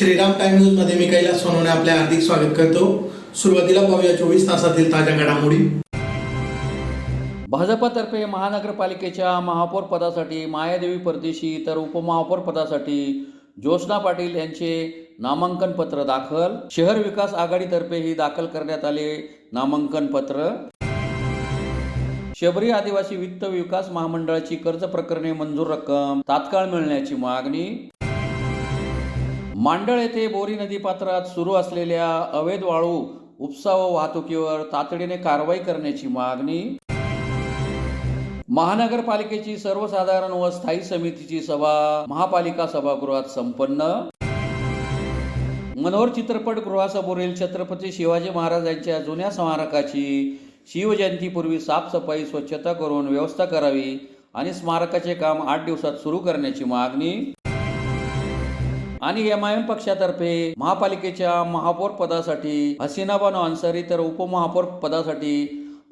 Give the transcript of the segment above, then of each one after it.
Shriram time news मध्ये मी कैलास सोनवणे आपले हार्दिक स्वागत करतो। सुरुवातीला पाहूया 24 तासातील ताज्या घडामोडी। भाजपतर्फे महानगरपालिकेच्या महापौर पदासाठी मायादेवी परदेशी तर उपमहापौर पदासाठी ज्योत्स्ना पाटील यांचे नामांकन पत्र दाखल। शहर विकास आघाडीतर्फेही दाखल करण्यात आले नामांकन पत्र। शबरी आदिवासी वित्त विकास महामंडळाची कर्ज प्रकरणे मंजूर रक्कम तात्काळ मिळण्याची मागणी। मांडळ येथे बोरी नदी पात्रात सुरू असलेल्या अवैध वाळू उपसा व वाहतुकीवर तातडीने कारवाई करण्याची मागणी। महानगरपालिकेची सर्वसाधारण व स्थायी समितीची सभा महापालिका सभागृहात संपन्न। मनोहर चित्रपटगृहासमोरील छत्रपती शिवाजी महाराजांच्या जुन्या स्मारकाची शिवजयंतीपूर्वी साफसफाई स्वच्छता करून व्यवस्था करावी आणि स्मारकाचे काम 8 दिवसात सुरू करण्याची मागणी। आणि MIM पक्षातर्फे महापालिकेच्या महापौर पदासाठी हसीना बानो अन्सारी तर उपमहापौर पदासाठी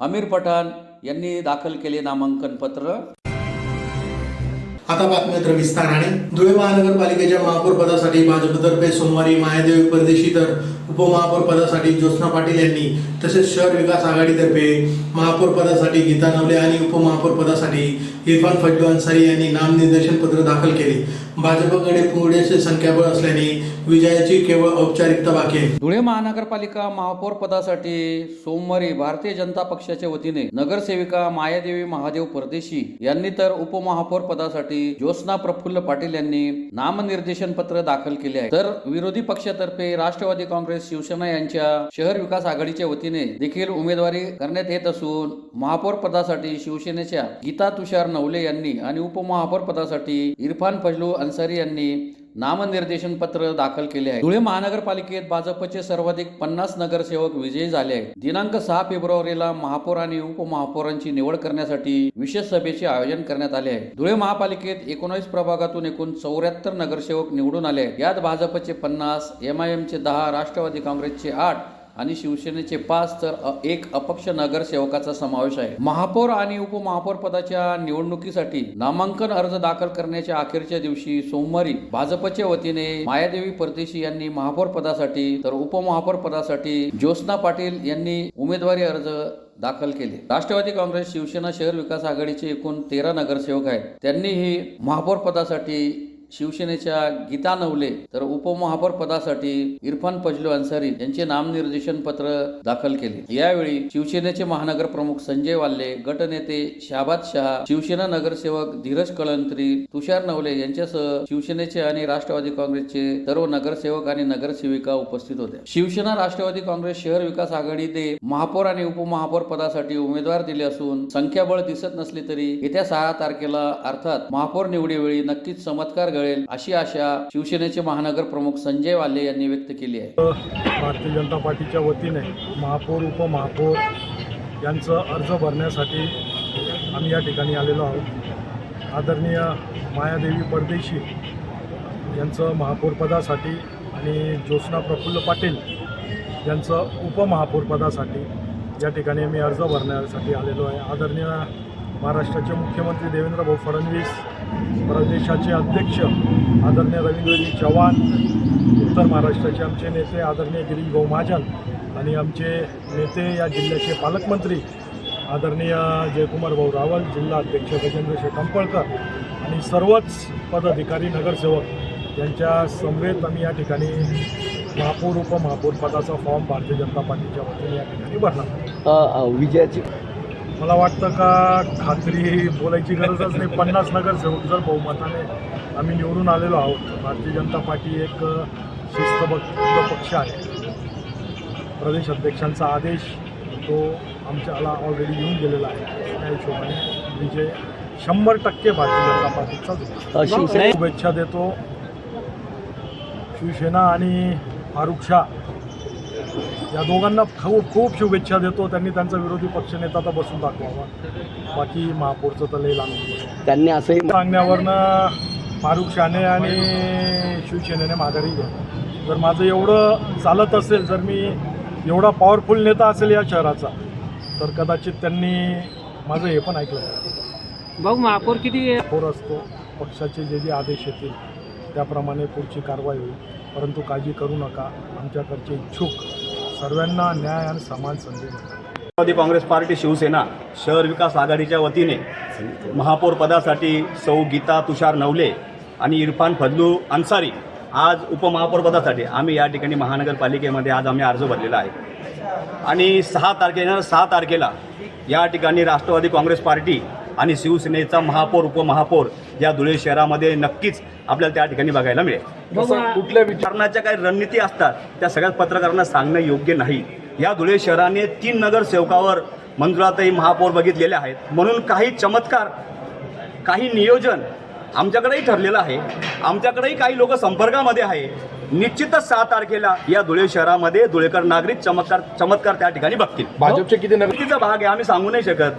अमीर पठाण यांनी दाखल केले नामांकन पत्र। आता बातम्या विस्ताराने। धुळे महानगरपालिकेच्या महापौर पदासाठी भाजपतर्फे सोमवारी मायादेवी परदेशी तर उपमहापौर पदासाठी ज्योत्स्ना पाटील यांनी तसेच शहर विकास आघाडीतर्फे महापौर पदासाठी गीता नवले आणि उपमहापौर पदासाठी इरफान फजलू अन्सारी यांनी नामनिर्देशन पत्र दाखल केले। भाजपकडे पुरेसे संख्याबळ असल्याने विजयाची केवळ औपचारिकता बाकी आहे। धुळे महानगरपालिका महापौर पदासाठी सोमवारी भारतीय जनता पक्षाच्या वतीने नगरसेविका मायादेवी महादेव परदेशी यांनी तर उपमहापौर पदासाठी ज्योत्स्ना प्रफुल्ल पाटील यांनी नामनिर्देशन पत्र दाखल केले आहे। तर विरोधी पक्षातर्फे राष्ट्रवादी काँग्रेस शिवसेना यांच्या शहर विकास आघाडीच्या वतीने देखील उमेदवारी करण्यात येत असून महापौर पदासाठी शिवसेनेच्या गीता तुषार नवले यांनी आणि उपमहापौर पदासाठी इरफान फजलू अन्सारी यांनी नामनिर्देशन पत्र दाखल केले आहे। धुळे महानगरपालिकेत भाजपचे सर्वाधिक 50 नगरसेवक विजयी झाले आहेत। दिनांक 6 फेब्रुवारीला महापौर आणि उपमहापौरांची निवड करण्यासाठी विशेष सभेचे आयोजन करण्यात आले आहे। धुळे महापालिकेत 19 प्रभागातून एकूण 74 नगरसेवक निवडून आले आहेत। यात भाजपचे 50, MIMचे 10, राष्ट्रवादी काँग्रेसचे 8 आणि शिवसेनेचे 5 तर 1 अपक्ष नगरसेवकाचा समावेश आहे। महापौर आणि उपमहापौर पदाच्या निवडणुकीसाठी नामांकन अर्ज दाखल करण्याच्या अखेरच्या दिवशी सोमवारी भाजपच्या वतीने मायादेवी परदेशी यांनी महापौर पदासाठी तर उपमहापौर पदासाठी ज्योत्स्ना पाटील यांनी उमेदवारी अर्ज दाखल केले। राष्ट्रवादी काँग्रेस शिवसेना शहर विकास आघाडीचे एकूण 13 नगरसेवक आहेत। त्यांनीही महापौर पदासाठी शिवसेनेच्या गीता नवले तर उपमहापौर पदासाठी इरफान फजलू अन्सारी यांचे नामनिर्देशन पत्र दाखल केले। यावेळी शिवसेनेचे महानगर प्रमुख संजय वाल्ले, गटनेते शाहबाद शहा, शिवसेना नगरसेवक धीरज कळंत्री, तुषार नवले यांच्यासह शिवसेनेचे आणि राष्ट्रवादी काँग्रेसचे सर्व नगरसेवक आणि नगरसेविका उपस्थित होत्या। शिवसेना राष्ट्रवादी काँग्रेस शहर विकास आघाडीने महापौर आणि उपमहापौर पदासाठी उमेदवार दिले असून संख्याबळ दिसत नसले तरी येत्या 6 तारखेला अर्थात महापौर निवडीवेळी नक्कीच चमत्कार घडेल अशी आशा शिवसेनेचे महानगर प्रमुख संजय वाल्ले यांनी व्यक्त केली आहे। भारतीय जनता पार्टीच्या वतीने महापौर उपमहापौर यांचा अर्ज भरण्यासाठी आम्ही या ठिकाणी आलेलो आहोत। आदरणीय मायादेवी परदेशी यांचं महापौर पदासाठी आणि ज्योत्स्ना प्रफुल्ल पाटील यांचं उपमहापौर पदासाठी या ठिकाणी आम्ही अर्ज भरण्यासाठी आलेलो आहे। आदरणीय महाराष्ट्राचे मुख्यमंत्री देवेंद्र भाऊ फडणवीस, प्रदेशाचे अध्यक्ष आदरणीय रवींद्रजी चव्हाण, उत्तर महाराष्ट्राचे आमचे नेते आदरणीय गिरीश भाऊ महाजन आणि आमचे नेते या जिल्ह्याचे पालकमंत्री आदरणीय जयकुमार भाऊ रावल, जिल्हा अध्यक्ष गजेंद्र शेठ कंपळकर आणि सर्वच पदाधिकारी नगरसेवक यांच्या समवेत आम्ही या ठिकाणी महापौर उपमहापौर पदाचा फॉर्म भारतीय जनता पार्टीच्या वतीने या ठिकाणी भरला। विजयाची मला वाटतं का खात्री बोलायची गरजच नाही। 50 नगरसेवक जर बहुमताने आम्ही निवडून आलेलो आहोत। भारतीय जनता पार्टी एक शिस्तबद्ध पक्ष आहे। प्रदेश अध्यक्षांचा आदेश तो आमच्याला ऑलरेडी येऊन गेलेला आहे। त्या हिशोबाने विजय 100% भारतीय जनता पार्टीचा शुभेच्छा देतो। शिवसेना आणि फारुख शाह या दोघांना खूप शुभेच्छा देतो। त्यांनी त्यांचा विरोधी पक्षनेता तर बसून दाखवावा, बाकी महापौरचं तर लई लागलं। त्यांनी असंही सांगण्यावरनं फारुख शाहने आणि शिवसेनेने माघारी घ्या। जर माझं एवढं चालत असेल, जर मी एवढा पॉवरफुल नेता असेल या शहराचा, तर कदाचित त्यांनी माझं हे पण ऐकलं। भाऊ महापौर किती महापौर असतो, पक्षाचे जे आदेश येतील त्याप्रमाणे पुढची कारवाई होईल। परंतु काळजी करू नका, आमच्याकडचे इच्छुक सर्वांना न्याय आणि समान संधी मिळेल. राष्ट्रवादी काँग्रेस पार्टी शिवसेना शहर विकास आघाडीच्या वतीने महापौर पदासाठी सौ गीता तुषार नवले आणि इरफान फजलू अन्सारी आज उपमहापौर पदासाठी आम्ही या ठिकाणी महानगरपालिकेमध्ये आज आम्ही अर्ज भरलेला आहे. आणि 6 तारखेला या ठिकाणी राष्ट्रवादी काँग्रेस पार्टी आणि शिवसेनेचा महापौर उपमहापौर या धुळे शहरामध्ये नक्कीच आपल्याला त्या ठिकाणी बघायला मिळेल. कुठल्या विचारणाच्या काही रणनीती असतात त्या सगळ्याच पत्रकारांना सांगणं योग्य नाही. या धुळे शहराने 3 नगरसेवकावर मंजुळातही महापौर बघितलेले आहेत, म्हणून काही चमत्कार काही नियोजन आमच्याकडेही ठरलेलं आहे. आमच्याकडेही काही लोक संपर्कामध्ये आहे. निश्चितच 6 तारखेला या धुळे शहरामध्ये धुळेकर नागरिक चमत्कार त्या ठिकाणी बघतील. भाजपचे किती नगरीचा भाग आहे आम्ही सांगू नाही शकत,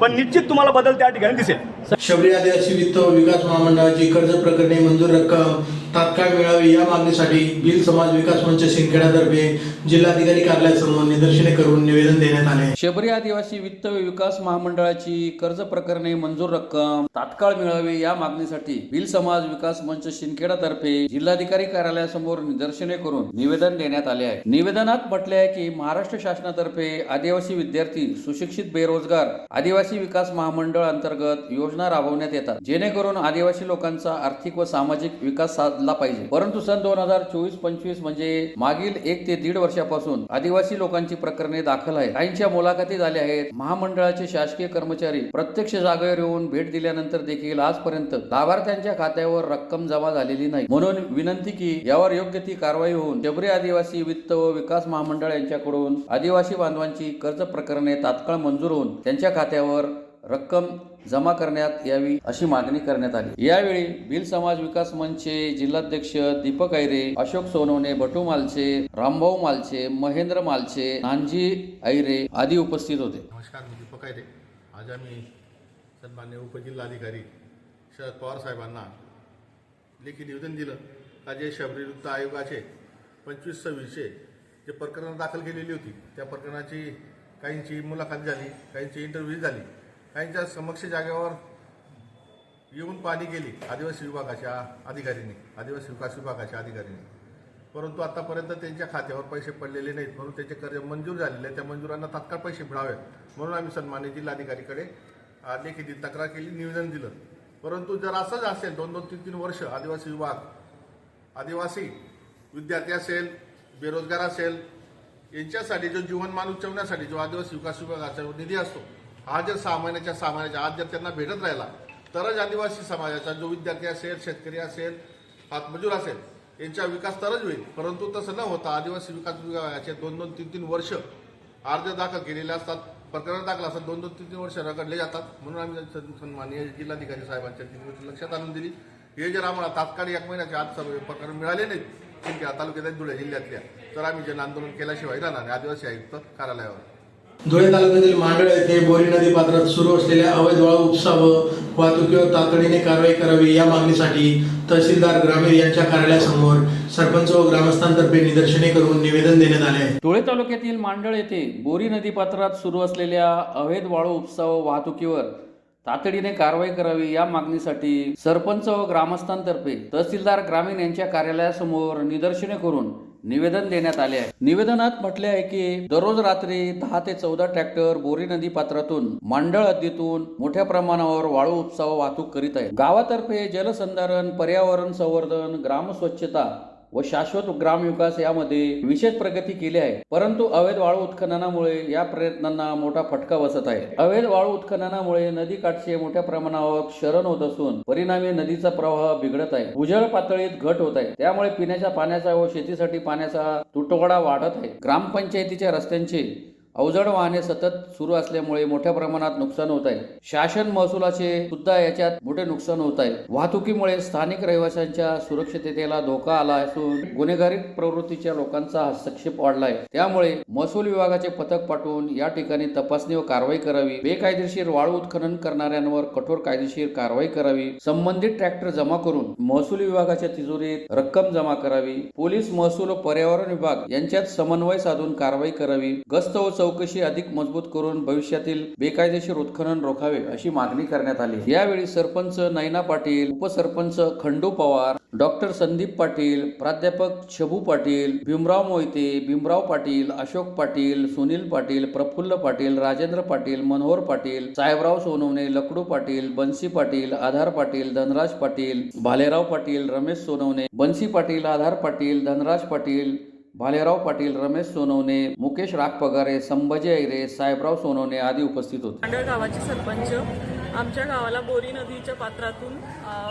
पण निश्चित तुम्हाला बदल त्या ठिकाणी दिसेल. शबरी आदिवासी वित्त व विकास महामंडळाची कर्ज प्रकरणी मंजूर रक्कम तात्काळ मिळावी या मागणीसाठी भिल समाज विकास मंच सिंदखेडतर्फे जिल्हाधिकारी कार्यालयासमोर निदर्शने करून निवेदन देण्यात आले. शबरी आदिवासी वित्त व विकास महामंडळाची कर्ज प्रकरणी मंजूर रक्कम तात्काळ मिळावी या मागणीसाठी भिल समाज विकास मंच सिंदखेडतर्फे जिल्हाधिकारी कार्यालयासमोर निदर्शने करून निवेदन देण्यात आले आहे. निवेदनात म्हटले आहे की महाराष्ट्र शासनातर्फे आदिवासी विद्यार्थी, सुशिक्षित बेरोजगार आदिवासी विकास महामंडळ अंतर्गत योजना राबवण्यात येतात, जेणेकरून आदिवासी लोकांचा आर्थिक व सामाजिक विकास साधला पाहिजे. परंतु सन 2024-25 म्हणजे मागील 1 ते 1.5 वर्षापासून आदिवासी लोकांची प्रकरणे दाखल आहेत. काहींच्या मुलाखती झाल्या आहेत. महामंडळाचे शासकीय कर्मचारी प्रत्यक्ष जागेवर येऊन भेट दिल्यानंतर देखील आजपर्यंत लाभार्थ्यांच्या खात्यावर रक्कम जमा झालेली नाही. म्हणून विनंती की यावर योग्य ती कारवाई होऊन शबरी आदिवासी वित्त व विकास महामंडळ यांच्याकडून आदिवासी बांधवांची कर्ज प्रकरणे तात्काळ मंजूर होऊन त्यांच्या खात्यावर रक्कम जमा करण्यात यावी अशी मागणी करण्यात आली. यावेळी भिल समाज विकास मंचचे जिल्हाध्यक्ष दीपक ऐरे, अशोक सोनवणे, बटू मालचे, रामभाऊ मालचे, महेंद्र मालचे, नानजी ऐरे आदी उपस्थित होते. नमस्कार, मी दीपक ऐरे. आज आम्ही सन्मान्य उपजिल्हाधिकारी शरद पवार साहेबांना लेखी निवेदन दिलं का जे शबरी वित्त आयोगाचे 25-26 जे प्रकरणं दाखल केलेली होती त्या प्रकरणाची काहींची मुलाखत झाली, काहींची इंटरव्ह्यू झाली, काहींच्या समक्ष जागेवर येऊन पाहणी केली आदिवासी विभागाच्या अधिकाऱ्यांनी, आदिवासी विकास विभागाच्या अधिकाऱ्यांनी. परंतु आतापर्यंत त्यांच्या खात्यावर पैसे पडलेले नाहीत, म्हणून त्याचे कर्ज मंजूर झालेले, त्या मंजुरांना तात्काळ पैसे मिळावेत म्हणून आम्ही सन्मान्य जिल्हाधिकारीकडे लेखी तक्रार केली, निवेदन दिलं. परंतु जर असंच असेल 2-3 वर्ष आदिवासी विभाग, आदिवासी विद्यार्थी असेल, बेरोजगार असेल, यांच्यासाठी जो जीवनमान उंचावण्यासाठी जो आदिवासी विकास विभागाचा निधी असतो, हा जर 6 महिन्याच्या आज जर त्यांना भेटत राहिला तरच आदिवासी समाजाचा जो विद्यार्थी असेल, शेतकरी असेल, हातमजूर असेल, यांचा विकास तरच होईल. परंतु तसं न होता आदिवासी विकास विभागाचे 2-3 वर्ष अर्ज दाखल केलेले असतात, प्रकरण दाखल असतात, 2-3 वर्ष रखडले जातात. म्हणून आम्ही सन्माननीय जिल्हाधिकारी साहेबांच्या गोष्टी लक्षात आणून दिली. हे जर आम्हाला तात्काळ 1 महिन्याच्या आत प्रकरण मिळाले नाहीत सिंदखेड तालुक्यात धुळे जिल्ह्यातल्या, तर आम्ही जन आंदोलन केल्याशिवाय राहणार आदिवासी आयुक्त कार्यालयावर. धुळे तालुक्यातील मांडळ येथे बोरी नदी पात्रात सुरू असलेल्या अवैध वाळू उपसा व वाहतुकीवर तातडीने कारवाई करावी या मागणीसाठी तहसीलदार ग्रामीण यांच्या कार्यालयासमोर सरपंच व ग्रामस्थांतर्फे निदर्शने करून निवेदन देण्यात आले. धुळे तालुक्यातील मांडळ येथे बोरी नदी पात्रात सुरू असलेल्या अवैध वाळू उपसा व वाहतुकीवर तातडीने कारवाई करावी या मागणीसाठी सरपंच व ग्रामस्थांतर्फे तहसीलदार ग्रामीण यांच्या कार्यालयासमोर निदर्शने करून निवेदन देण्यात आले आहे. निवेदनात म्हटले आहे की दररोज रात्री 10 ते 14 ट्रॅक्टर बोरी नदी पात्रातून मांडळ हद्दीतून मोठ्या प्रमाणावर वाळू उपसा व वाहतूक करीत आहे. गावातर्फे जलसंधारण, पर्यावरण संवर्धन, ग्राम स्वच्छता व शाश्वत ग्रामविकास यामध्ये विशेष प्रगती केली आहे. परंतु अवैध वाळू उत्खननामुळे या प्रयत्नांना मोठा फटका बसत आहे. अवैध वाळू उत्खननामुळे नदीकाठचे मोठ्या प्रमाणावर क्षरण होत असून परिणामी नदीचा प्रवाह बिघडत आहे. भूजल पातळीत घट होत आहे. त्यामुळे पिण्याच्या पाण्याचा व शेतीसाठी पाण्याचा तुटवडा वाढत आहे. ग्रामपंचायतीच्या रस्त्यांचे अवजड वाहने सतत सुरू असल्यामुळे मोठ्या प्रमाणात नुकसान होत आहे. शासन महसुलाचे सुद्धा याच्यात मोठे नुकसान होत आहे. वाहतुकीमुळे स्थानिक रहिवाशांच्या सुरक्षिततेला धोका आला असून गुन्हेगारी प्रवृत्तीच्या लोकांचा हस्तक्षेप वाढला आहे. त्यामुळे महसूल विभागाचे पथक पाठवून या ठिकाणी तपासणी व कारवाई करावी. बेकायदेशीर वाळू उत्खनन करणाऱ्यांवर कठोर कायदेशीर कारवाई करावी. संबंधित ट्रॅक्टर जमा करून महसूल विभागाच्या तिजोरीत रक्कम जमा करावी. पोलीस, महसूल व पर्यावरण विभाग यांच्यात समन्वय साधून कारवाई करावी. गस्त व चौकशी अधिक मजबूत करून भविष्यातील बेकायदेशीर उत्खनन रोखावे अशी मागणी करण्यात आली। यावेळी सरपंच नयना पाटील, उपसरपंच खंडू पवार, डॉक्टर संदीप पाटील, प्राध्यापक छबू पाटील, भीमराव मोहिते, भीमराव पाटील, अशोक पाटील, सुनील पाटील, प्रफुल्ल पाटील, राजेंद्र पाटील, मनोहर पाटील, साहेबराव सोनवणे, लकडू पाटील, बन्सी पाटील, आधार पाटील, धनराज पाटील, भालेराव पाटील, रमेश सोनवणे, बन्सी पाटील, आधार पाटील, धनराज पाटील, भालेराव पाटील, रमेश सोनवणे, मुकेश राखपगारे, संभाजी ऐरे, साहेबराव सोनवणे आदी उपस्थित होते। मांडळ गावाचे सरपंच, आमच्या गावाला बोरी नदीच्या पात्रातून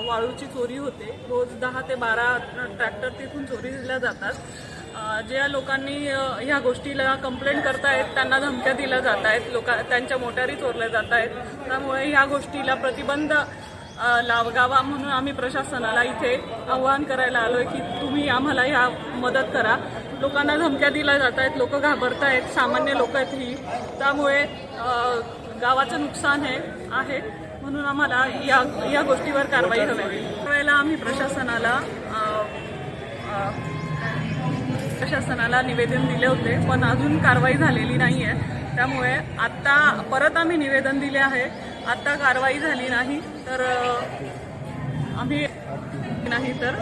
वाळूची चोरी होते। रोज 10 ते 12 ट्रॅक्टर तिथून चोरीला जातात। ज्या लोकांनी ह्या गोष्टीला कंप्लेंट करतायत त्यांना धमक्या दिल्या जात आहेत, त्यांच्या मोटारी चोरल्या जात आहेत। त्यामुळे ह्या गोष्टीला प्रतिबंध लावावा म्हणून आम्ही प्रशासनाला इथे आवाहन करायला आलोय की तुम्ही आम्हाला ह्या मदत करा। लोकांना धमक्या दिल्या जात आहेत, लोक घाबरतायत, सामान्य लोक आहेत ही, त्यामुळे गावाचं नुकसान आहे म्हणून आम्हाला या गोष्टीवर कारवाई हवी। त्यावेळेला आम्ही प्रशासनाला निवेदन दिले होते, पण अजून कारवाई झालेली नाही आहे। त्यामुळे आत्ता परत आम्ही निवेदन दिले आहे, आत्ता कारवाई झाली नाही तर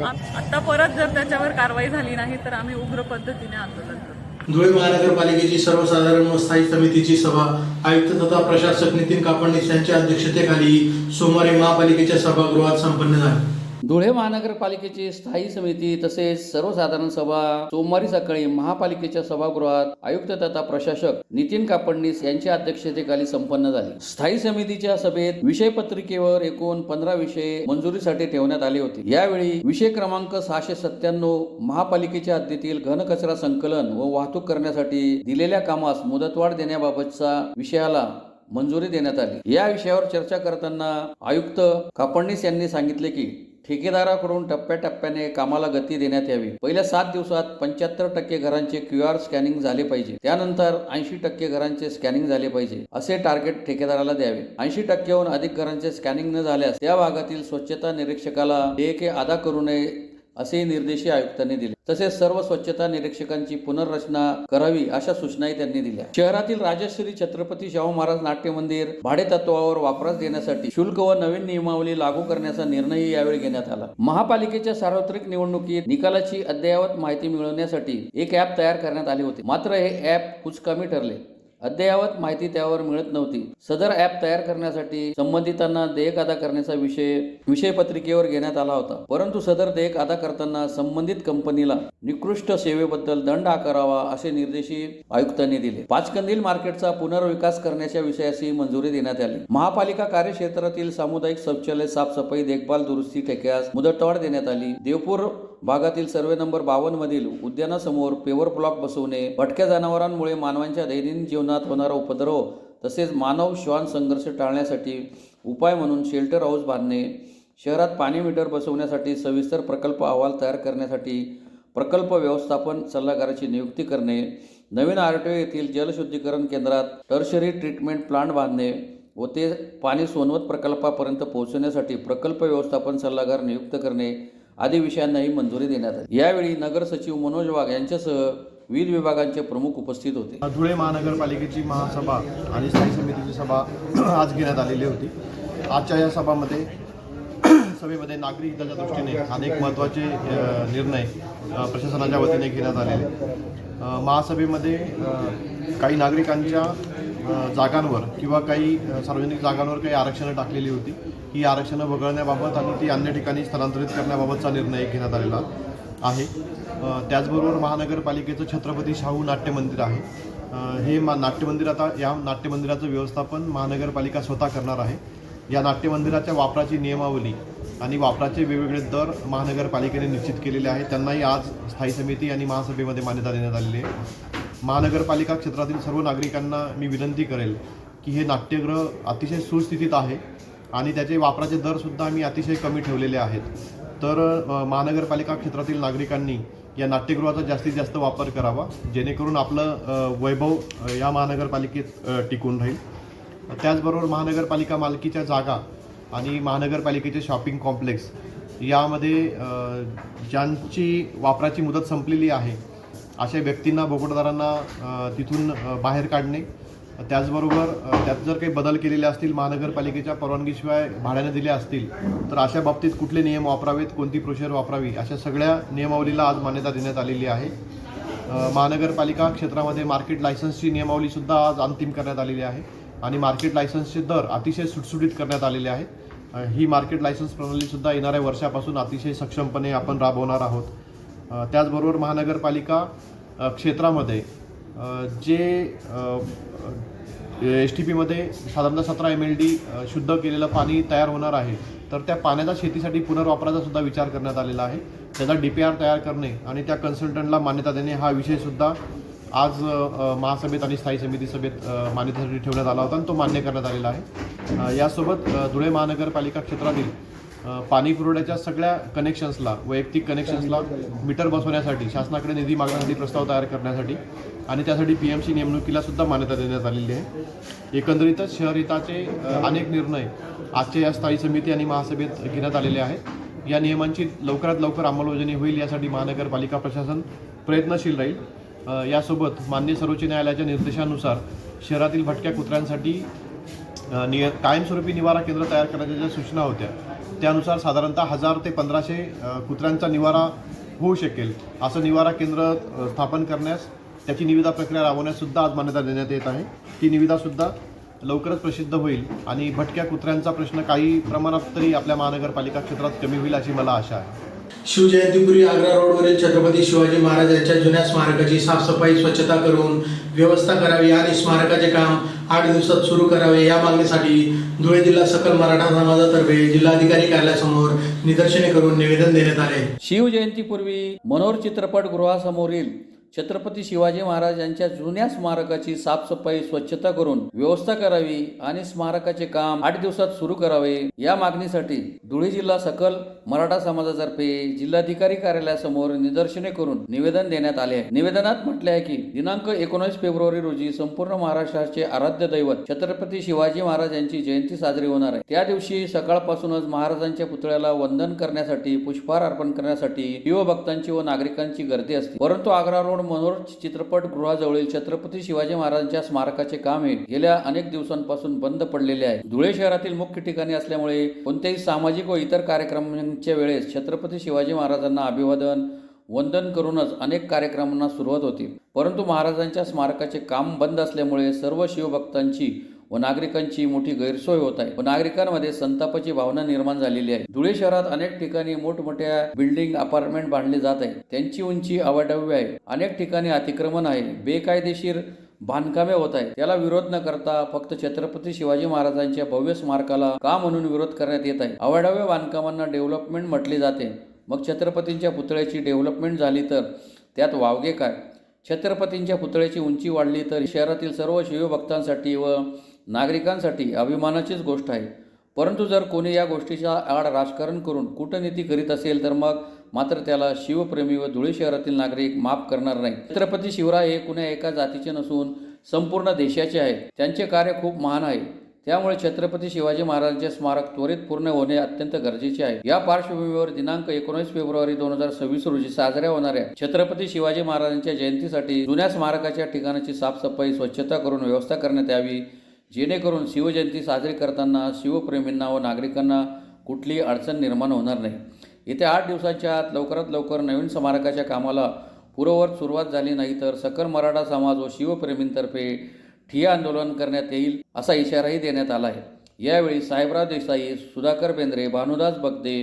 आत्ता परत जर त्याच्यावर कारवाई झाली नाही तर आम्ही उग्र पद्धतीने आंदोलन करू। धुळे महानगरपालिकेची सर्वसाधारण व स्थायी समितीची सभा आयुक्त तथा प्रशासक नितीन कापडणीस यांच्या अध्यक्षतेखाली सोमवारी महापालिकेच्या सभागृहात संपन्न झाली। धुळे महानगरपालिकेची स्थायी समिती तसेच सर्वसाधारण सभा सोमवारी सकाळी महापालिकेच्या सभागृहात आयुक्त तथा प्रशासक नितीन कापडणीस यांच्या अध्यक्षतेखाली संपन्न झाली। स्थायी समितीच्या सभेत विषय पत्रिकेवर एकूण 15 विषय मंजुरीसाठी ठेवण्यात आले होते। यावेळी विषय क्रमांक 697 महापालिकेच्या हद्दीतील घनकचरा संकलन व वाहतूक करण्यासाठी दिलेल्या कामास मुदतवाढ देण्याबाबतचा विषयाला मंजुरी देण्यात आली। या विषयावर चर्चा करताना आयुक्त कापडणीस यांनी सांगितले की ठेकेदाराकडून टप्प्याटप्प्याने कामाला गती देण्यात यावी। पहिल्या 7 दिवसात 75% घरांचे QR स्कॅनिंग झाले पाहिजे, त्यानंतर 80% घरांचे स्कॅनिंग झाले पाहिजे असे टार्गेट ठेकेदाराला द्यावे। 80%हून अधिक घरांचे स्कॅनिंग न झाल्यास त्या भागातील स्वच्छता निरीक्षकाला देयके अदा करू नये असे निर्देश आयुक्तांनी दिले। तसेच सर्व स्वच्छता निरीक्षकांची पुनर्रचना करावी अशा सूचनाही त्यांनी दिल्या। शहरातील राजश्री छत्रपती शाहू महाराज नाट्य मंदिर भाडेतत्वावर वापरास देण्यासाठी शुल्क व नवीन नियमावली लागू करण्याचा निर्णय यावेळी घेण्यात आला। महापालिकेच्या सार्वत्रिक निवडणुकीत निकालाची अद्ययावत माहिती मिळवण्यासाठी एक ॲप तयार करण्यात आले होते, मात्र हे ॲप कुचकामी ठरले। अद्ययावत माहिती त्यावर मिळत नव्हती। सदर ॲप तयार करण्यासाठी संबंधितांना देयक अदा करण्याचा विषय पत्रिकेवर घेण्यात आला होता, परंतु सदर देयक अदा करताना संबंधित कंपनीला निकृष्ट सेवेबद्दल दंड आकारावा असे निर्देशही आयुक्तांनी दिले। पाचकंदील मार्केटचा पुनर्विकास करण्याच्या विषयाशी मंजुरी देण्यात आली। महापालिका कार्यक्षेत्रातील सामुदायिक शौचालय साफसफाई देखभाल दुरुस्ती ठेक्यास मुदतवाढ देण्यात आली। देवपूर भागातील सर्वे नंबर 52 मधील उद्यानासमोर पेवर ब्लॉक बसवणे, भटक्या जनावरांमुळे मानवांच्या दैनंदिन जीवनात होणारा उपद्रव तसेच मानव श्वान संघर्ष टाळण्यासाठी उपाय म्हणून शेल्टर हाऊस बांधणे, शहरात पाणी मीटर बसवण्यासाठी सविस्तर प्रकल्प अहवाल तयार करण्यासाठी प्रकल्प व्यवस्थापन सल्लागाराची नियुक्ती करणे, नवीन RTO येथील जलशुद्धीकरण केंद्रात टर्शरी ट्रीटमेंट प्लांट बांधणे व ते पाणी सोनवत प्रकल्पापर्यंत पोहोचवण्यासाठी प्रकल्प व्यवस्थापन सल्लागार नियुक्त करणे आदी विषयांनाही मंजुरी देण्यात आली। यावेळी नगर सचिव मनोज वाघ यांच्यासह विविध विभागांचे प्रमुख उपस्थित होते। धुळे महानगरपालिकेची महासभा आणि स्थायी समितीची सभा आज घेण्यात आलेली होती। आजच्या या सभेमध्ये नागरिक हिताच्या दृष्टीने अनेक महत्त्वाचे निर्णय प्रशासनाच्या वतीने घेण्यात आलेले। महासभेमध्ये काही नागरिकांच्या जागांवर किंवा काही सार्वजनिक जागांवर काही आरक्षणं टाकलेली होती। ही आरक्षणं वगळण्याबाबत आणि ती अन्य ठिकाणी स्थलांतरित करण्याबाबतचा निर्णय घेण्यात आलेला आहे। त्याचबरोबर महानगरपालिकेचं छत्रपती शाहू नाट्य मंदिर आहे। हे नाट्यमंदिर आता या नाट्यमंदिराचं व्यवस्थापन महानगरपालिका स्वतः करणार आहे। या नाट्यमंदिराच्या वापराची नियमावली आणि वापराचे वेगवेगळे दर महानगरपालिकेने निश्चित केलेले आहेत। त्यांनाही आज स्थायी समिती आणि महासभेमध्ये मान्यता देण्यात आलेली आहे। महानगरपालिका क्षेत्रातील सर्व नागरिकांना मी विनंती करेल की हे नाट्यगृह अतिशय सुस्थितीत आहे आणि त्याचे वापराचे दरसुद्धा आम्ही अतिशय कमी ठेवलेले आहेत। तर महानगरपालिका क्षेत्रातील नागरिकांनी या नाट्यगृहाचा जास्तीत जास्त वापर करावा, जेणेकरून आपलं वैभव या महानगरपालिकेत टिकून राहील। त्याचबरोबर महानगरपालिका मालकीच्या जागा आणि महानगरपालिकेचे शॉपिंग कॉम्प्लेक्स यामध्ये ज्यांची वापराची मुदत संपलेली आहे अशा व्यक्तींना बोगटदारांना तिथून बाहेर काढणे, त्याचबरोबर त्यात जर काही बदल केलेले असतील, महानगरपालिकेच्या परवानगीशिवाय भाड्याने दिले असतील तर अशा बाबतीत कुठले नियम वापरावेत, कोणती प्रोसिजर वापरावी, अशा सगळ्या नियमावलीला आज मान्यता देण्यात आलेली आहे. महानगरपालिका क्षेत्रामध्ये मार्केट लायसन्सची नियमावलीसुद्धा आज अंतिम करण्यात आलेली आहे आणि मार्केट लायसन्सचे दर अतिशय सुटसुटीत करण्यात आलेले आहेत. ही मार्केट लायसन्स प्रणालीसुद्धा येणाऱ्या वर्षापासून अतिशय सक्षमपणे आपण राबवणार आहोत. त्याचबरोबर महानगरपालिका क्षेत्रामध्ये जे STPमध्ये साधारणतः 17 MLD शुद्ध केलेलं पाणी तयार होणार आहे, तर त्या पाण्याचा शेतीसाठी पुनर्वापराचा सुद्धा विचार करण्यात आलेला आहे. त्याचा DPR तयार करणे आणि त्या कन्सल्टंटला मान्यता देणे हा विषयसुद्धा आज महासभेत आणि स्थायी समिती सभेत मान्यतेसाठी ठेवण्यात आला होता आणि तो मान्य करण्यात आलेला आहे. यासोबत धुळे महानगरपालिका क्षेत्रातील पाणी पुरवठ्याच्या सगळ्या कनेक्शन्सला, वैयक्तिक कनेक्शन्सला मीटर बसवण्यासाठी शासनाकडे निधी मागण्यासाठी प्रस्ताव तयार करण्यासाठी आणि त्यासाठी PMC नेमणुकीला सुद्धा मान्यता देण्यात आलेली आहे. एकंदरीतच शहर हिताचे अनेक निर्णय आजच्या या स्थायी समिती आणि महासभेत घेण्यात आलेले आहेत. या नियमांची लवकरात लवकर अंमलबजावणी होईल यासाठी महानगरपालिका प्रशासन प्रयत्नशील राहील. यासोबत माननीय सर्वोच्च न्यायालयाच्या निर्देशानुसार शहरातील भटक्या कुत्र्यांसाठी कायमस्वरूपी निवारा केंद्र तयार करण्याच्या ज्या सूचना होत्या त्यानुसार साधारणतः 1000 ते 1500 कुत्र्यांचा निवारा होऊ शकेल असं निवारा केंद्र स्थापन करण्यास, त्याची निविदा प्रक्रिया राबवण्यास सुद्धा आज मान्यता देण्यात येत आहे. ती निविदासुद्धा लवकरच प्रसिद्ध होईल आणि भटक्या कुत्र्यांचा प्रश्न काही प्रमाणात तरी आपल्या महानगरपालिका क्षेत्रात कमी होईल अशी मला आशा आहे. शिवजयंतीपूर्वी आग्रा रोडवरील छत्रपती शिवाजी महाराज यांच्या जुन्या स्मारकाची साफसफाई, स्वच्छता करून व्यवस्था करावी आणि स्मारकाचे काम 8 दिवसात सुरू करावे या मागणीसाठी धुळे जिल्हा सकल मराठा समाजातर्फे जिल्हाधिकारी कार्यालयासमोर निदर्शने करून निवेदन देण्यात आले. शिवजयंतीपूर्वी मनोहर चित्रपटगृहासमोरील छत्रपती शिवाजी महाराज यांच्या जुन्या स्मारकाची साफसफाई, स्वच्छता करून व्यवस्था करावी आणि स्मारकाचे काम 8 दिवसात सुरू करावे या मागणीसाठी धुळे जिल्हा सकल मराठा समाजातर्फे जिल्हाधिकारी कार्यालयासमोर निदर्शने करून निवेदन देण्यात आले आहे. निवेदनात म्हटले आहे की दिनांक 19 फेब्रुवारी रोजी संपूर्ण महाराष्ट्राचे आराध्य दैवत छत्रपती शिवाजी महाराज यांची जयंती साजरी होणार आहे. त्या दिवशी सकाळपासूनच महाराजांच्या पुतळ्याला वंदन करण्यासाठी, पुष्पहार अर्पण करण्यासाठी शिवभक्तांची व नागरिकांची गर्दी असते. परंतु आग्रा रोड मनोहर चित्रपटगृहाजवळील छत्रपती शिवाजी महाराजांच्या स्मारकाचे काम हे गेल्या अनेक दिवसांपासून बंद पडलेले आहे. धुळे शहरातील मुख्य ठिकाणी असल्यामुळे कोणत्याही सामाजिक व इतर कार्यक्रमांच्या वेळेस छत्रपती शिवाजी महाराजांना अभिवादन, वंदन करूनच अनेक कार्यक्रमांना सुरुवात होती. परंतु महाराजांच्या स्मारकाचे काम बंद असल्यामुळे सर्व शिवभक्तांची व नागरिकांची मोठी गैरसोय होत आहे व नागरिकांमध्ये संतापाची भावना निर्माण झालेली आहे. धुळे शहरात अनेक ठिकाणी मोठमोठ्या बिल्डिंग, अपार्टमेंट बांधले जात आहे. त्यांची उंची अवाढव्य आहे. अनेक ठिकाणी अतिक्रमण आहे. बेकायदेशीर बांधकामे होत आहे. त्याला विरोध न करता फक्त छत्रपती शिवाजी महाराजांच्या भव्य स्मारकाला का म्हणून विरोध करण्यात येत आहे. अवाढव्य बांधकामांना डेव्हलपमेंट म्हटले जाते. मग छत्रपतींच्या पुतळ्याची डेव्हलपमेंट झाली तर त्यात वावगे काय? छत्रपतींच्या पुतळ्याची उंची वाढली तर शहरातील सर्व शिवभक्तांसाठी व नागरिकांसाठी अभिमानाचीच गोष्ट आहे. परंतु जर कोणी या गोष्टीच्या आड राजकारण करून कूटनीती करीत असेल तर मग मात्र त्याला शिवप्रेमी व धुळे शहरातील नागरिक माफ करणार नाही. छत्रपती शिवराय हे कुण्या एका जातीचे नसून संपूर्ण देशाचे आहे. त्यांचे कार्य खूप महान आहे. त्यामुळे छत्रपती शिवाजी महाराजांचे स्मारक त्वरित पूर्ण होणे अत्यंत गरजेचे आहे. या पार्श्वभूमीवर दिनांक 19 फेब्रुवारी 2026 रोजी साजऱ्या होणाऱ्या छत्रपती शिवाजी महाराजांच्या जयंतीसाठी जुन्या स्मारकाच्या ठिकाणाची साफसफाई, स्वच्छता करून व्यवस्था करण्यात यावी, जेणेकरून शिवजयंती साजरी करताना शिवप्रेमींना व नागरिकांना कुठलीही अडचण निर्माण होणार नाही. येत्या 8 दिवसांच्या आत लवकरात लवकर नवीन स्मारकाच्या कामाला पूर्ववत सुरुवात झाली नाही तर सकल मराठा समाज व शिवप्रेमींतर्फे ठिय्या आंदोलन करण्यात येईल असा इशाराही देण्यात आला आहे. यावेळी साहेबराव देसाई, सुधाकर बेंद्रे, भानुदास बगदे,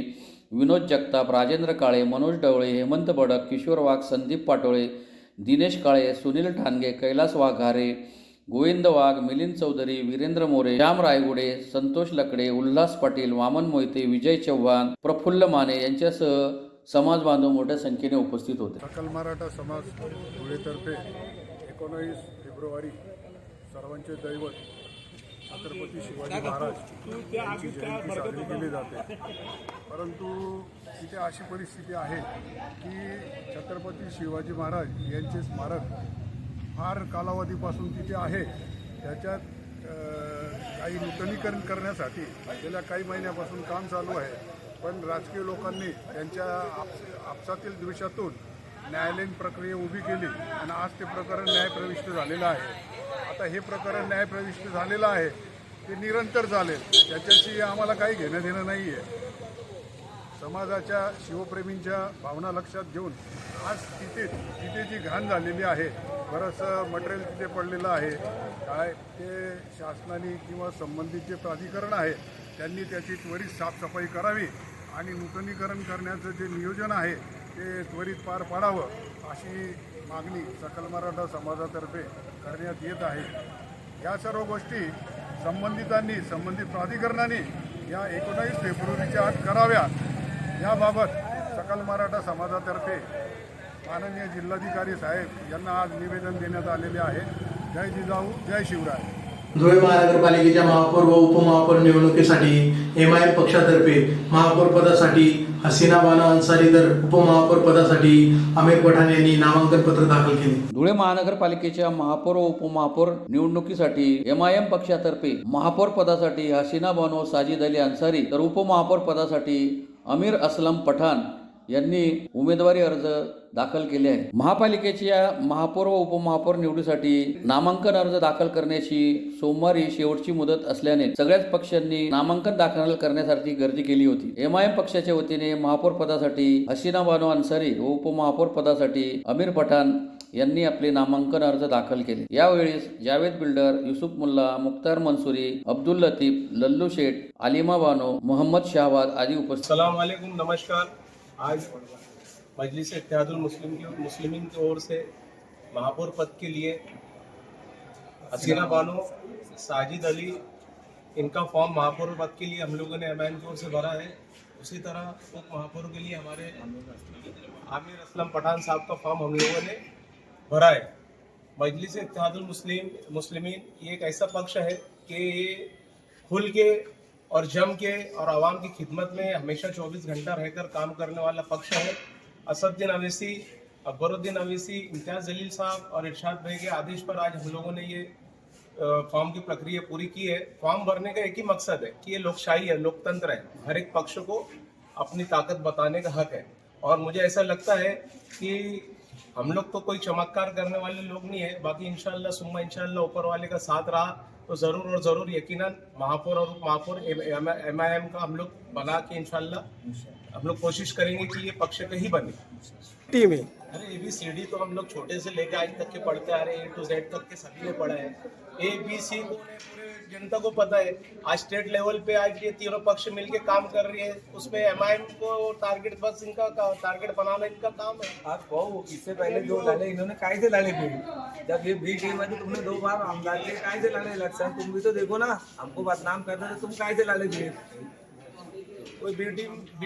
विनोद जगताप, राजेंद्र काळे, मनोज ढवळे, हेमंत बडक, किशोर वाघ, संदीप पाटोळे, दिनेश काळे, सुनील ठाणगे, कैलास वाघारे, गोविंद वाघ, मिलिंद चौधरी, वीरेंद्र मोरे, श्याम रायगुडे, संतोष लकडे, उल्हास पाटील, वामन मोहिते, विजय चव्हाण, प्रफुल्ल माने यांच्यासह समाज बांधव मोठ्या संख्येने उपस्थित होते. सकल मराठा समाज धुळेतर्फे 19 फेब्रुवारी सर्वांचे दैवत छत्रपती शिवाजी महाराज यांची जयंती साजरी केली जाते. परंतु तिथे अशी परिस्थिती आहे की छत्रपती शिवाजी महाराज यांचे स्मारक फार कालावधीपासून तिथे आहे. त्याच्यात काही नूतनीकरण करण्यासाठी गेल्या काही महिन्यापासून काम चालू आहे. पण राजकीय लोकांनी त्यांच्या आपसातील द्वेषातून न्यायालयीन प्रक्रिया उभी केली आणि आज ते प्रकरण न्यायप्रविष्ट झालेलं आहे. आता हे प्रकरण न्यायप्रविष्ट झालेलं आहे, ते निरंतर चालेल, त्याच्याशी आम्हाला काही घेणं देणं नाही आहे. समाजाच्या शिवप्रेमींच्या भावना लक्षात घेऊन आज तिथे जी घाण झालेली आहे, बरंचसं मटेरियल तिथे पडलेलं आहे, काय ते शासनाने किंवा संबंधित जे प्राधिकरण आहे त्यांनी त्याची त्वरित साफसफाई करावी आणि नूतनीकरण करण्याचं जे नियोजन आहे ते त्वरित पार पाडावं अशी मागणी सकल मराठा समाजातर्फे करण्यात येत आहे. या सर्व गोष्टी संबंधित प्राधिकरणाने या 19 फेब्रुवारीच्या आत कराव्या याबाबत सकल मराठा समाजातर्फे माननीय जिल्हाधिकारी साहेब यांना आज निवेदन देण्यात आलेले आहे. जय जिजाऊ, जय शिवराय. धुळे महानगरपालिकेच्या महापौर व उपमहापौर निवडणुकीसाठी MIM पक्षातर्फे महापौर पदासाठी हसीना बानो अन्सारी तर उपमहापौर पदासाठी आमिर पठाण यांनी नामांकन पत्र दाखल केले. धुळे महानगरपालिकेच्या महापौर व उपमहापौर निवडणुकीसाठी MIM पक्षातर्फे महापौर पदासाठी हसीना बानो साजिद अली अन्सारी तर उपमहापौर पदासाठी आमिर असलम पठाण यांनी उमेदवारी अर्ज दाखल केले आहे. महापालिकेच्या महापौर व उपमहापौर निवडीसाठी नामांकन अर्ज दाखल करण्याची सोमवारी शेवटची मुदत असल्याने सगळ्याच पक्षांनी नामांकन दाखल करण्यासाठी गर्दी केली होती. MIM पक्षाच्या वतीने महापौर पदासाठी हसीना बानो अन्सारी व उपमहापौर पदासाठी आमिर पठाण यांनी आपले नामांकन अर्ज दाखल केले. यावेळी जावेद बिल्डर, युसुफ मुल्ला, मुख्तार मंसूरी, अब्दुल लतीफ, लल्लू शेख, आलिमा बानो, मोहम्मद शाहबाद आदि उपस्थित. अस्सलाम वालेकुम, नमस्कार. आज मजलिस इत्तेहादुल मुस्लिमीन की ओर से महापौर पद के लिए हसीना बानो, साजिद अली, इनका फॉर्म महापौर पद के लिए हम लोगों ने MIM की ओर से भरा है. उसी तरह उप महापौर के लिए हमारे आमिर असलम पठान साहब का फॉर्म हम लोगों ने भरा है. मजलिस इत्तेहादुल मुस्लिमीन ये एक ऐसा पक्ष है कि ये खुल के और जम के और आवाम की खिदमत में हमेशा 24 घंटा रहकर काम करने वाला पक्ष है. असदुद्दीन अवैसी, अकबरुद्दीन अवैसी, इम्तियाज़ जलील साहब और इरशाद भाई के आदेश पर आज हम लोगों ने ये फॉर्म की प्रक्रिया पूरी की है. फॉर्म भरने का एक ही मकसद है कि ये लोकशाही है, लोकतंत्र है, हर एक पक्ष को अपनी ताकत बताने का हक है. और मुझे ऐसा लगता है कि हम लोग तो कोई चमत्कार करने वाले लोग नहीं है. बाकी इंशाअल्लाह सुम्मा इंशाअल्लाह ऊपर वाले का साथ रहा तो ज़रूर और ज़रूर यकीनन महापौर और उप महापौर MIM का हम लोग बना के इंशाअल्लाह हम लोग कोशिश करेंगे कि ये पक्ष का ही बने. टीम है. अरे ABCD तो हम लोग छोटे से लेकर आज तक के पढ़ते आ रहे हैं, A to Z तक के सभी ने पढ़ा है. ABC को पूरे जनता को पता है. आज स्टेट लेवल पे आज ये तीनों पक्ष मिलके काम कर रही है. उसमें MIM को टारगेट बस इनका टारगेट बनाना इनका काम है. आप कहो इससे पहले जो डाले इन्होंने काय से डाले थे, जब ये बी टीम में तो तुमने 2 बार आमदार के काय से डाले इलेक्शन. तुम भी तो देखो ना, हमको बदनाम कर रहे थे, तुम काय से डाले थे. कोई बी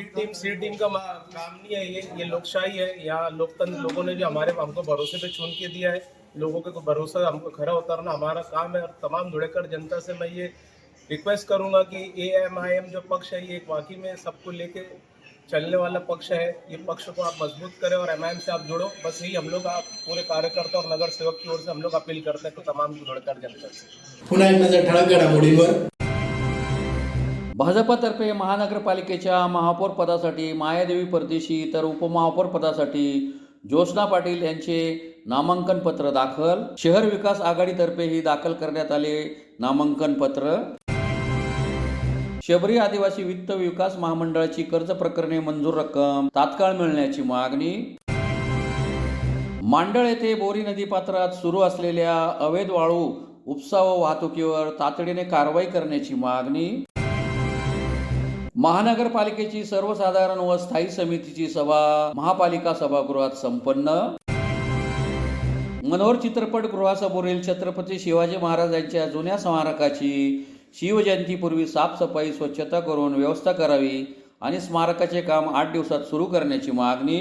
टीम सी टीम का काम नहीं है. ये लोकशाही है. यहाँ लोकतंत्र लोगों ने जो हमको भरोसे पे चुन के दिया है, लोगों के भरोसा हमको खरा उतारना हमारा काम है. और तमाम धुड़ेकर जनता से मैं ये रिक्वेस्ट करूंगा कि MIM जो पक्ष है ये वाकई में सबको लेके चलने वाला पक्ष है. ये पक्ष को आप मजबूत करें और MIM से आप जुड़ो. बस यही हम लोग आप पूरे कार्यकर्ता और नगर सेवक की ओर से हम लोग अपील करते हैं तो तमाम धुड़ेकर जनता से. पुन्हा एक नजर ठळक घडामोडींवर. भाजपतर्फे महानगरपालिकेच्या महापौर पदासाठी मायादेवी परदेशी तर उपमहापौर पदासाठी ज्योत्स्ना पाटील यांचे नामांकन पत्र दाखल. शहर विकास आघाडीतर्फेही दाखल करण्यात आले नामांकन पत्र. शबरी आदिवासी वित्त विकास महामंडळाची कर्ज प्रकरणे मंजूर रक्कम तात्काळ मिळण्याची मागणी. मांडळ येथे बोरी नदी पात्रात सुरू असलेल्या अवैध वाळू उपसा व वाहतुकीवर तातडीने कारवाई करण्याची मागणी. महानगरपालिकेची सर्वसाधारण व स्थायी समितीची सभा महापालिका सभागृहात संपन्न. मनोहर चित्रपटगृहासमोरील छत्रपती शिवाजी महाराजांच्या जुन्या स्मारकाची शिवजयंतीपूर्वी साफसफाई स्वच्छता करून व्यवस्था करावी आणि स्मारकाचे काम 8 दिवसात सुरू करण्याची मागणी.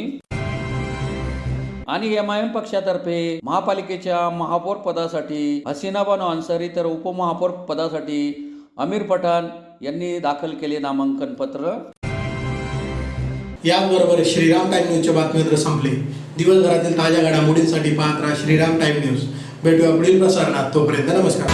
आणि MIM पक्षातर्फे महापालिकेच्या महापौर पदासाठी हसीना बानो अन्सारी तर उपमहापौर पदासाठी आमिर पठाण यांनी दाखल केले नामांकन पत्र. याबरोबर श्रीराम टाइम न्यूजचे बातमीपत्र संपले. दिवसभरातील ताज्या घडामोडींसाठी पाहत राहा श्रीराम टाइम न्यूज. भेटूया पुढील प्रसारणात. तोपर्यंत नमस्कार.